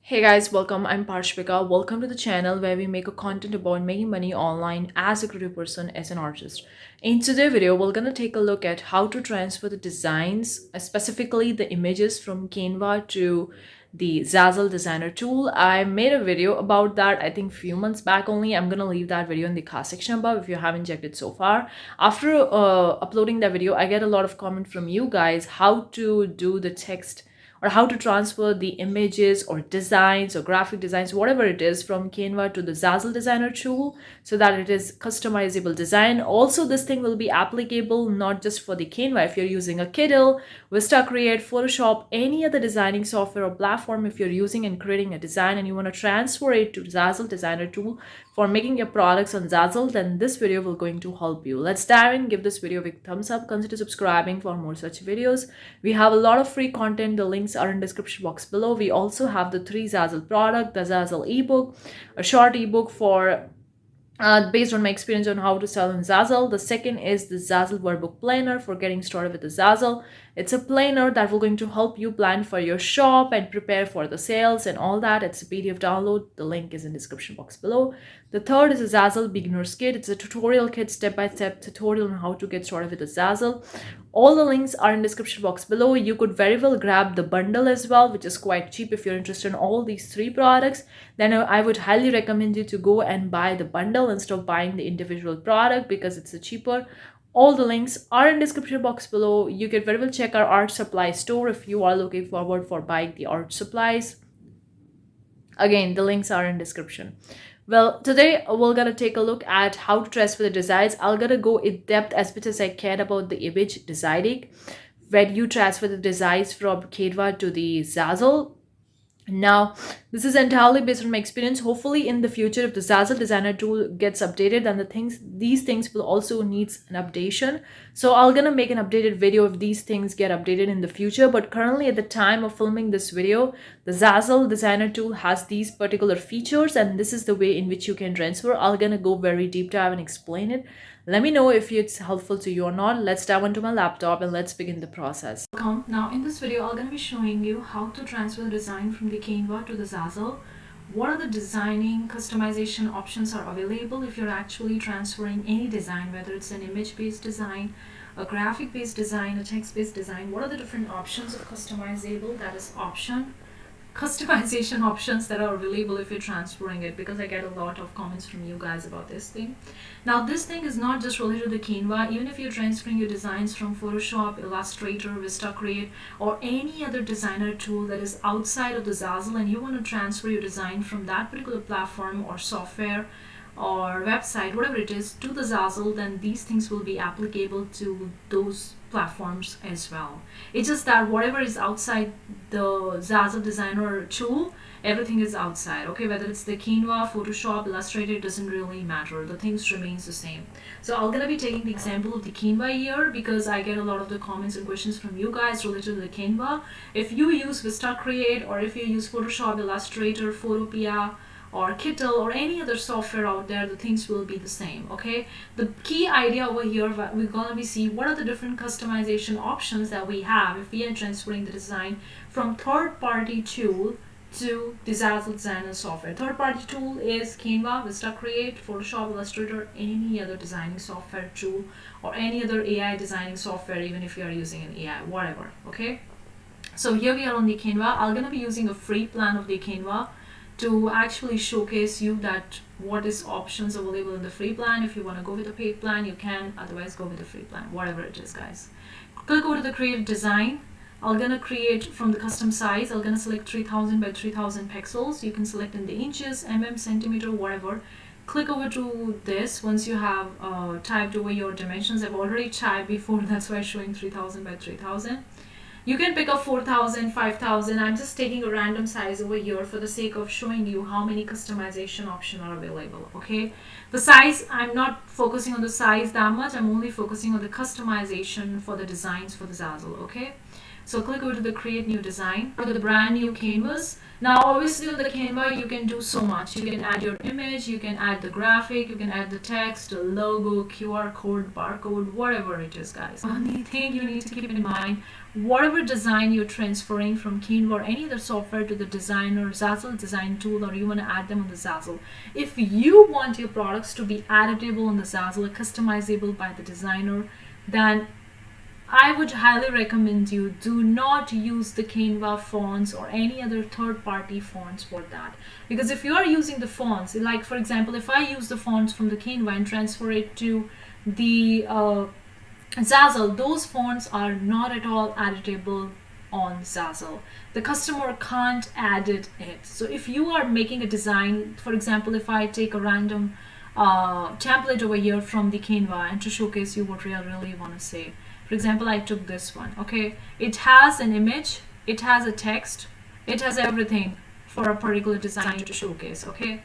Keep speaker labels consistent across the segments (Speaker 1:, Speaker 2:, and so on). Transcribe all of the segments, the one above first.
Speaker 1: Hey guys, welcome. I'm Parshvika. Welcome to the channel where we make a content about making money online as a creative person, as an artist. In today's video, we're gonna take a look at how to transfer the designs, specifically the images from Canva to the Zazzle designer tool. I made a video about that, I think few months back only. I'm gonna leave that video in the card section above if you haven't checked it so far. After uploading that video, I get a lot of comment from you guys how to do the text or how to transfer the images or designs or graphic designs, whatever it is, from Canva to the Zazzle designer tool so that it is customizable design. Also, this thing will be applicable not just for the Canva. If you're using a Kindle, Vista Create, Photoshop, any other designing software or platform, if you're using and creating a design and you want to transfer it to Zazzle designer tool for making your products on Zazzle, then this video will going to help you. Let's dive in, give this video a big thumbs up, consider subscribing for more such videos. We have a lot of free content. The links are in description box below. We also have the 3 Zazzle product, the Zazzle ebook, a short ebook for based on my experience on how to sell in Zazzle. The second is the Zazzle workbook planner for getting started with the Zazzle. It's a planner that will going to help you plan for your shop and prepare for the sales and all that. It's a PDF download. The link is in description box below. The third is a Zazzle beginner's kit. It's a tutorial kit, step-by-step tutorial on how to get started with the Zazzle. All the links are in description box below. You could very well grab the bundle as well, which is quite cheap. If you're interested in all these 3 products, then I would highly recommend you to go and buy the bundle instead of buying the individual product because it's a cheaper. All the links are in description box below. You can very well check our art supply store if you are looking forward for buying the art supplies. Again, the links are in description. Well, today we're gonna take a look at how to transfer the designs. I'm gonna go in depth as much as I can about the image designing when you transfer the designs from Canva to the Zazzle. Now, this is entirely based on my experience. Hopefully, in the future, if the Zazzle designer tool gets updated, then these things will also need an updation. So I'm gonna make an updated video if these things get updated in the future. But currently, at the time of filming this video, the Zazzle designer tool has these particular features, and this is the way in which you can transfer. I'm gonna go very deep dive and explain it. Let me know if it's helpful to you or not. Let's dive into my laptop and let's begin the process. Now in this video, I'm going to be showing you how to transfer the design from the Canva to the Zazzle. What are the designing customization options are available if you're actually transferring any design, whether it's an image-based design, a graphic-based design, a text-based design. What are the different options of customization options that are available if you're transferring it, because I get a lot of comments from you guys about this thing. Now this thing is not just related to the Canva. Even if you're transferring your designs from Photoshop, Illustrator, Vista Create, or any other designer tool that is outside of the Zazzle, and you want to transfer your design from that particular platform or software or website, whatever it is, to the Zazzle, then these things will be applicable to those platforms as well. It's just that whatever is outside the Zazzle designer tool, everything is outside. Okay, whether it's the Canva, Photoshop, Illustrator, it doesn't really matter. The things remains the same. So I'm gonna be taking the example of the Canva here because I get a lot of the comments and questions from you guys related to the Canva. If you use Vista Create, or if you use Photoshop, Illustrator, Photopea, or Kittle, or any other software out there, the things will be the same. Okay, the key idea over here, we're gonna be see what are the different customization options that we have if we are transferring the design from third-party tool to the Zazzle designer software. Third-party tool is Canva, Vista Create, Photoshop, Illustrator, any other designing software tool, or any other AI designing software, even if you are using an AI, whatever. Okay, so here we are on the Canva. I'm gonna be using a free plan of the Canva to actually showcase you that what is options available in the free plan. If you want to go with the paid plan, you can. Otherwise, go with the free plan, whatever it is, guys. Click over to the create design. I'm gonna create from the custom size. I'm gonna select 3000 by 3000 pixels. You can select in the inches, centimeter, whatever. Click over to this once you have typed over your dimensions. I've already typed before, that's why I'm showing 3000 by 3000. You can pick up 4000, 5000. I'm just taking a random size over here for the sake of showing you how many customization options are available. Okay, the size, I'm not focusing on the size that much. I'm only focusing on the customization for the designs for the Zazzle. Okay, so click over to the create new design or the brand new canvas. Now obviously on the Canva you can do so much. You can add your image, you can add the graphic, you can add the text, the logo, QR code, barcode, whatever it is, guys. Only thing you need to keep in mind, whatever design you're transferring from Canva or any other software to the designer, Zazzle design tool, or you want to add them on the Zazzle. If you want your products to be editable on the Zazzle, customizable by the designer, then I would highly recommend you do not use the Canva fonts or any other third-party fonts for that. Because if you are using the fonts, like for example, if I use the fonts from the Canva and transfer it to the Zazzle, those fonts are not at all editable on Zazzle. The customer can't edit it. So if you are making a design, for example, if I take a random template over here from the Canva and to showcase you what I really want to say. For example, I took this one, okay? It has an image, it has a text, it has everything for a particular design to showcase, okay?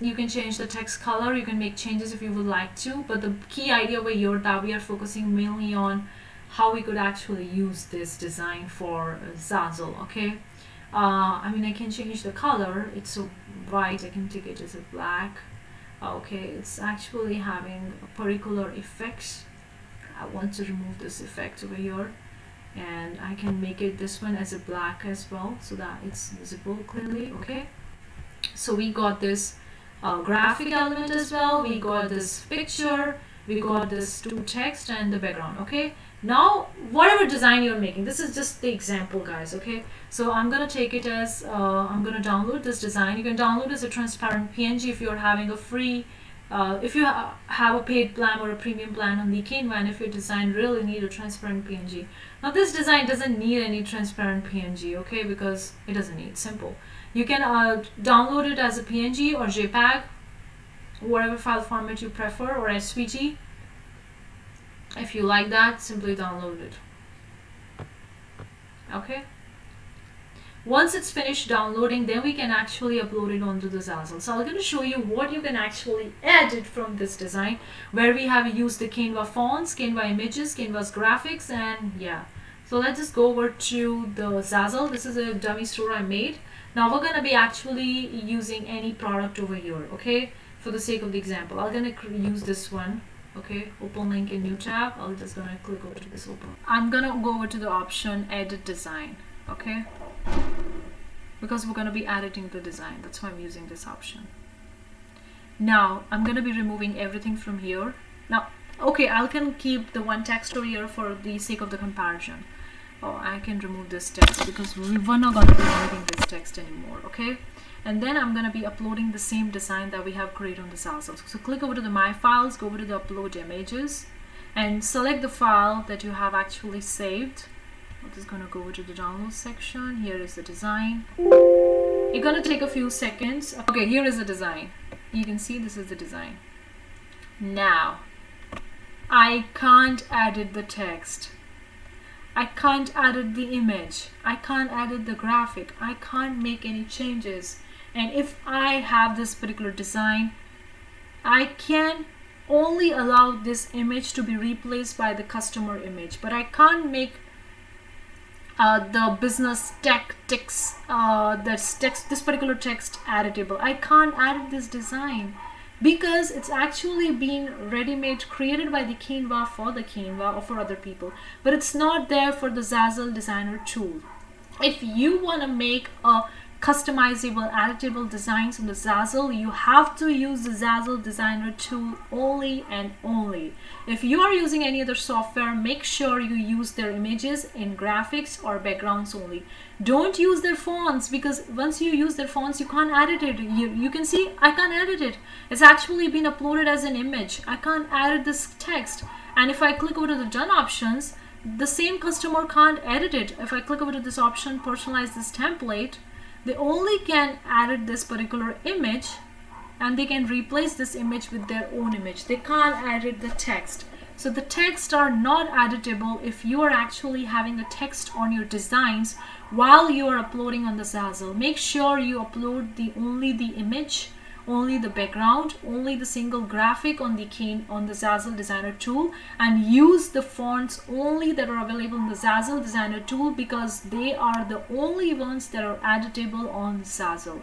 Speaker 1: You can change the text color, you can make changes if you would like to, but the key idea over here that we are focusing mainly on how we could actually use this design for Zazzle, okay? I mean, I can change the color, it's so white, I can take it as a black. Okay, it's actually having a particular effect. I want to remove this effect over here, and I can make it this one as a black as well so that it's visible clearly. Okay, so we got this graphic element as well, we got this picture, we got this two text and the background. Okay, now whatever design you're making, this is just the example, guys. Okay, so I'm gonna take it as I'm gonna download this design. You can download as a transparent PNG if you're having a free if you have a paid plan or a premium plan on the Canva, and if your design really need a transparent PNG. Now this design doesn't need any transparent PNG, okay, because it doesn't need, simple. You can download it as a PNG or JPEG, whatever file format you prefer, or SVG. If you like that, simply download it. Okay. Once it's finished downloading, then we can actually upload it onto the Zazzle. So I'm going to show you what you can actually edit from this design, where we have used the Canva fonts, Canva images, Canva's graphics, and yeah. So let's just go over to the Zazzle. This is a dummy store I made. Now we're going to be actually using any product over here, okay? For the sake of the example, I'm going to use this one. Okay, open link in new tab. I'm just going to click over to this open. I'm going to go over to the option edit design, okay? Because we're going to be editing the design, that's why I'm using this option. Now I'm going to be removing everything from here. Now okay, I can keep the one text over here for the sake of the comparison. Oh, I can remove this text because we're not going to be editing this text anymore. Okay, and then I'm going to be uploading the same design that we have created on the Zazzle. So click over to the My Files, go over to the Upload Images, and select the file that you have actually saved. I'm just going to go over to the download section. Here is the design. It's going to take a few seconds. Okay, here is the design. You can see this is the design. Now, I can't edit the text. I can't edit the image. I can't edit the graphic. I can't make any changes. And if I have this particular design, I can only allow this image to be replaced by the customer image, but I can't make the business tactics, this particular text editable. I can't edit this design because it's actually been ready-made, created by the Canva for the Canva or for other people, but it's not there for the Zazzle designer tool. If you want to make a customizable, editable designs on the Zazzle, you have to use the Zazzle designer tool only and only. If you are using any other software, make sure you use their images in graphics or backgrounds only. Don't use their fonts, because once you use their fonts, you can't edit it. You can see I can't edit it. It's actually been uploaded as an image. I can't edit this text. And if I click over to the done options, the same customer can't edit it. If I click over to this option, personalize this template, they only can edit this particular image and they can replace this image with their own image. They can't edit the text. So the text are not editable if you are actually having a text on your designs while you are uploading on the Zazzle. Make sure you upload only the image, only the background, only the single graphic on the Zazzle designer tool, and use the fonts only that are available in the Zazzle designer tool, because they are the only ones that are editable on Zazzle.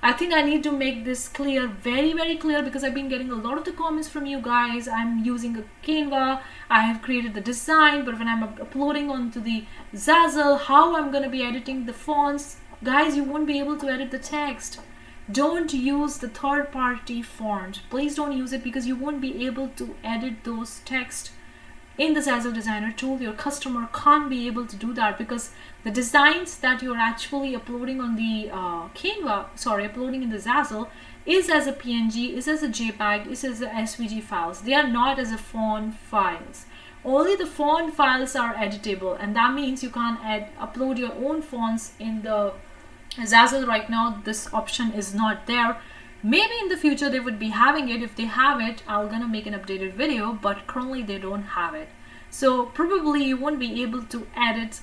Speaker 1: I think I need to make this clear, very, very clear, because I've been getting a lot of the comments from you guys. I'm using a Canva, I have created the design, but when I'm uploading onto the Zazzle, how I'm going to be editing the fonts? Guys, you won't be able to edit the text. Don't use the third-party font. Please don't use it, because you won't be able to edit those text in the Zazzle designer tool. Your customer can't be able to do that, because the designs that you're actually uploading on the uploading in the Zazzle is as a PNG, is as a JPEG, is as a SVG files. They are not as a font files. Only the font files are editable, and that means you can't upload your own fonts in the Zazzle. Right now this option is not there. Maybe in the future they would be having it. If they have it, I'm gonna make an updated video, but currently they don't have it. So probably you won't be able to edit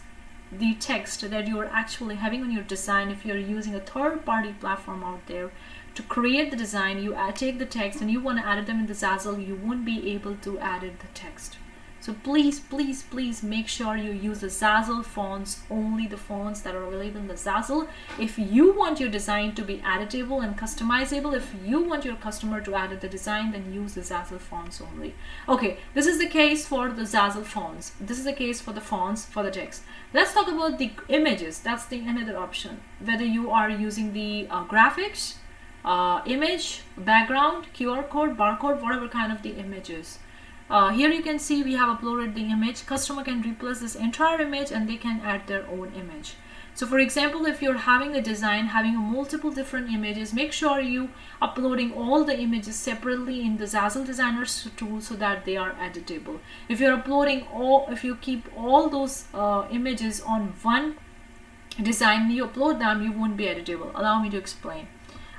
Speaker 1: the text that you are actually having on your design if you're using a third-party platform out there to create the design. You take the text and you want to edit them in the Zazzle, you won't be able to edit the text. So please, please, please make sure you use the Zazzle fonts, only the fonts that are available in the Zazzle. If you want your design to be editable and customizable, if you want your customer to edit the design, then use the Zazzle fonts only. Okay, this is the case for the Zazzle fonts. This is the case for the fonts for the text. Let's talk about the images. That's the another option. Whether you are using the graphics, image, background, QR code, barcode, whatever kind of the images. Here you can see we have uploaded the image. Customer can replace this entire image and they can add their own image. So for example, if you're having a design having multiple different images, make sure you uploading all the images separately in the Zazzle Designer's tool so that they are editable. If you're uploading if you keep all those images on one design, you upload them, you won't be editable. Allow me to explain.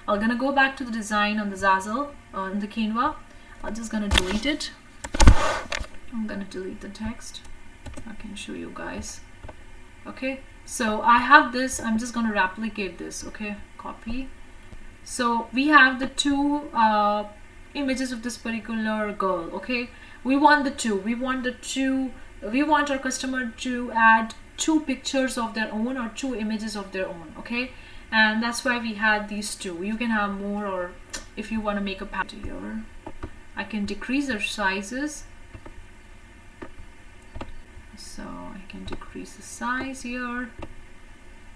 Speaker 1: I'm gonna go back to the design on the Zazzle, on the Canva. I'm just gonna delete it. I'm gonna delete the text. I can show you guys. Okay, so I have this. I'm just gonna replicate this. Okay, copy. So we have the two images of this particular girl. Okay, we want the two. We want our customer to add two pictures of their own or two images of their own. Okay, and that's why we had these two. You can have more, or if you want to make a pattern here, I can decrease their sizes. So I can decrease the size here.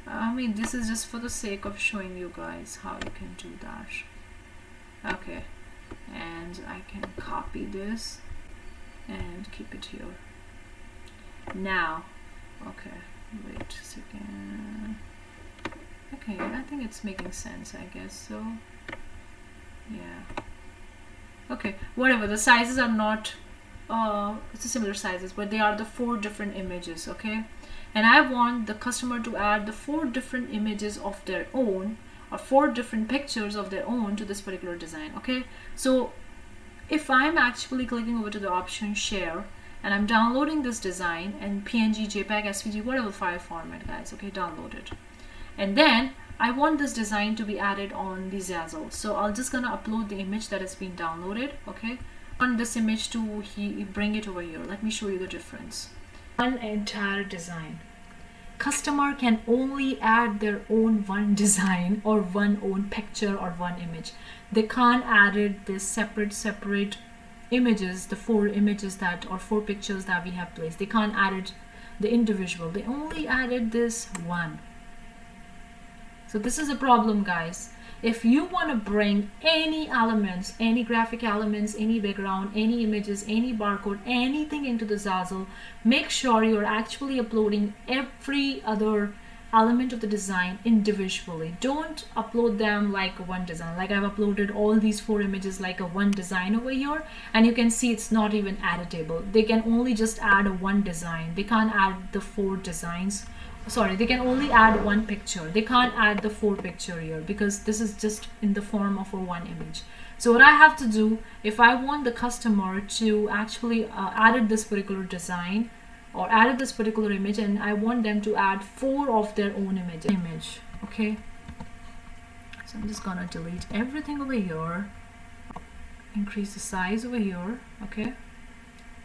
Speaker 1: I mean, this is just for the sake of showing you guys how you can do that. Okay, and I can copy this and keep it here. Now, okay, wait a second. Okay, I think it's making sense, I guess so. Yeah. Okay, whatever, the sizes are not it's a similar sizes, but they are the 4 different images. Okay, and I want the customer to add the 4 different images of their own, or 4 different pictures of their own to this particular design. Okay, so if I'm actually clicking over to the option share and I'm downloading this design and PNG, JPEG, SVG, whatever file format, guys, okay, download it, and then I want this design to be added on the Zazzle. So I'll just gonna upload the image that has been downloaded. Okay, I want this image to bring it over here. Let me show you the difference. One entire design. Customer can only add their own one design or one own picture or one image. They can't add it this separate images, the 4 images that, or 4 pictures that we have placed. They can't add it the individual. They only added this one. So this is a problem, guys. If you want to bring any elements, any graphic elements, any background, any images, any barcode, anything into the Zazzle, make sure you're actually uploading every other element of the design individually. Don't upload them like one design. Like I've uploaded all these 4 images like a one design over here, and you can see it's not even editable. They can only just add a one design. They can't add the 4 designs. Sorry, they can only add one picture. They can't add the 4 picture here because this is just in the form of a one image. So what I have to do, if I want the customer to actually added this particular design or added this particular image, and I want them to add 4 of their own image. Okay, so I'm just gonna delete everything over here, increase the size over here. Okay,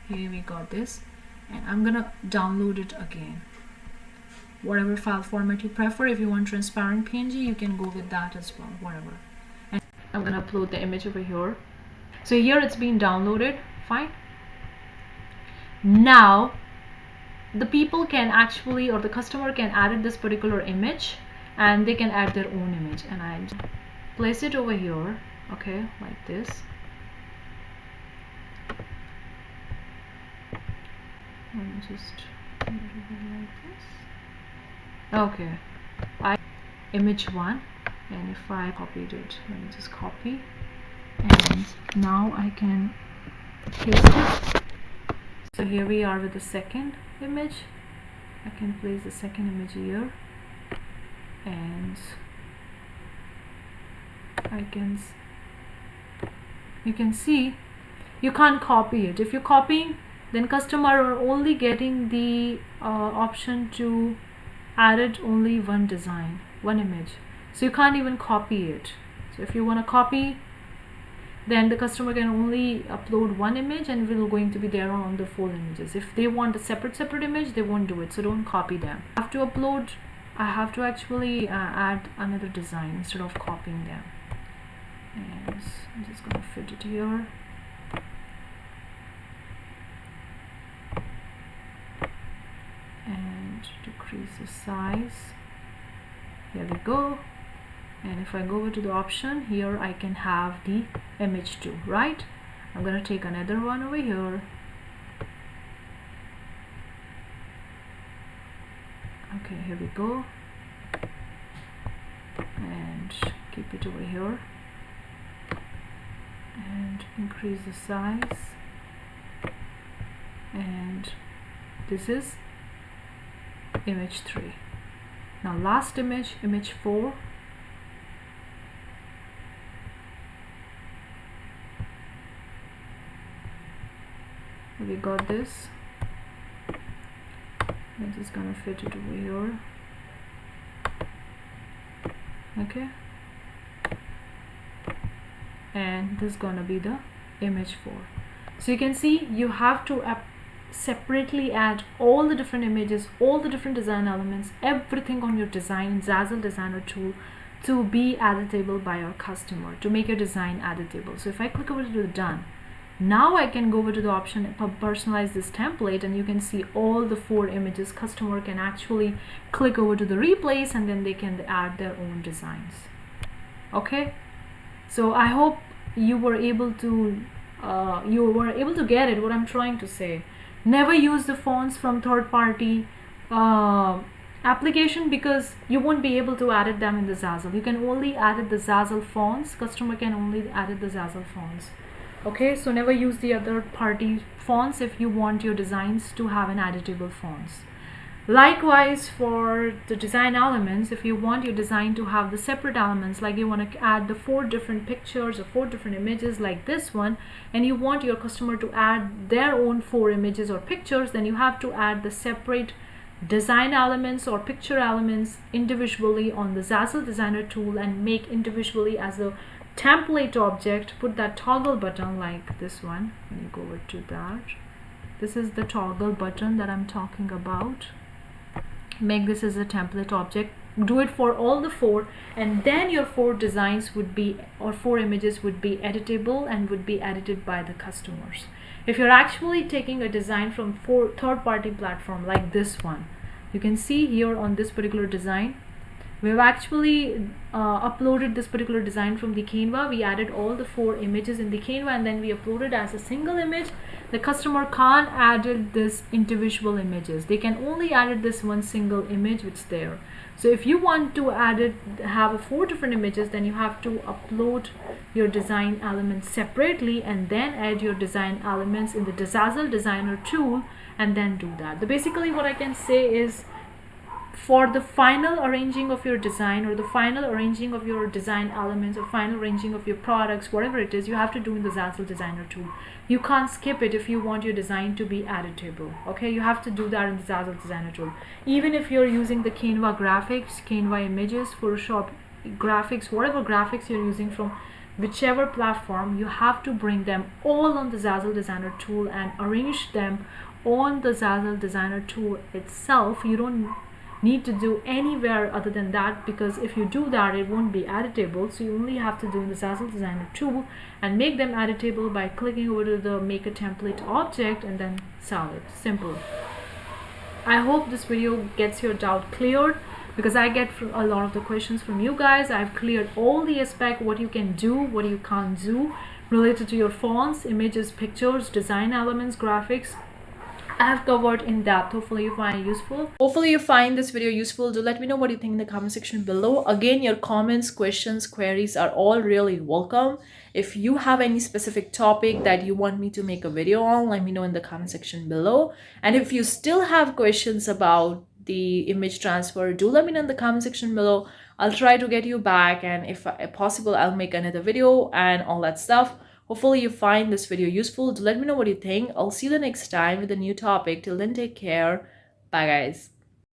Speaker 1: here we got this, and I'm gonna download it again. whatever file format you prefer. If you want transparent PNG, you can go with that as well, whatever. And I'm gonna upload the image over here. So here it's been downloaded, fine. Now the people can actually, or the customer can edit this particular image, and they can add their own image, and I place it over here, okay, like this. Let me just put it over like this. Okay, image 1, and if I copied it, let me just copy, and now I can paste it. So here we are with the second image. I can place the second image here, and you can see you can't copy it. If you're copying, then customer are only getting the option to add only one design, one image, so you can't even copy it. So if you want to copy, then the customer can only upload one image, and it will going to be there on the 4 images. If they want a separate image, they won't do it, so don't copy them. I have to upload, I have to actually add another design instead of copying them. And I'm just going to fit it here. And decrease the size. Here we go. And if I go over to the option here, I can have the image too, right? I'm going to take another one over here. Okay, here we go. And keep it over here. And increase the size. And this is image 3. Now last image, image 4. We got this. I'm just gonna fit it over here. Okay, and this is gonna be the image 4. So you can see you have to separately add all the different images, all the different design elements, everything on your design in Zazzle designer tool to be editable by your customer, to make your design editable. So if I click over to the done, now I can go over to the option personalize this template, and you can see all the 4 images. Customer can actually click over to the replace, and then they can add their own designs. Okay, so I hope you were able to get it, what I'm trying to say. Never use the fonts from third-party application, because you won't be able to edit them in the Zazzle. You can only edit the Zazzle fonts. Customer can only edit the Zazzle fonts. Okay, so never use the other party fonts if you want your designs to have an editable fonts. Likewise, for the design elements, if you want your design to have the separate elements, like you want to add the 4 different pictures or 4 different images like this one, and you want your customer to add their own 4 images or pictures, then you have to add the separate design elements or picture elements individually on the Zazzle designer tool, and make individually as a template object. Put that toggle button like this one. When you go over to that, this is the toggle button that I'm talking about. Make this as a template object. Do it for all the 4, and then your 4 designs would be, or 4 images would be editable and would be edited by the customers. If you're actually taking a design from third-party platform like this one, you can see here on this particular design, we've actually uploaded this particular design from the CANVA. We added all the 4 images in the CANVA, and then we uploaded as a single image. The customer can't add this individual images. They can only add this one single image which is there. So if you want to have 4 different images, then you have to upload your design elements separately, and then add your design elements in the Zazzle designer tool, and then do that. Basically what I can say is, for the final arranging of your design, or the final arranging of your design elements, or final arranging of your products, whatever it is, you have to do in the Zazzle designer tool. You can't skip it if you want your design to be editable. Okay, you have to do that in the Zazzle designer tool. Even if you're using the CANVA graphics, CANVA images, Photoshop graphics, whatever graphics you're using from whichever platform, you have to bring them all on the Zazzle designer tool and arrange them on the Zazzle designer tool itself. You don't
Speaker 2: need to do anywhere other than that, because if you do that it won't be editable. So you only have to do in the Zazzle Designer tool and make them editable by clicking over to the make a template object and then sell it. Simple. I hope this video gets your doubt cleared, because I get a lot of the questions from you guys. I've cleared all the aspect, what you can do, what you can't do related to your fonts, images, pictures, design elements, graphics. I have covered in depth. Hopefully you find it useful.
Speaker 1: Hopefully you find this video useful. Do let me know what you think in the comment section below. Again, your comments, questions, queries are all really welcome. If you have any specific topic that you want me to make a video on, let me know in the comment section below. And if you still have questions about the image transfer, do let me know in the comment section below. I'll try to get you back, and if possible, I'll make another video and all that stuff. Hopefully you find this video useful. Do let me know what you think. I'll see you the next time with a new topic. Till then, take care. Bye guys.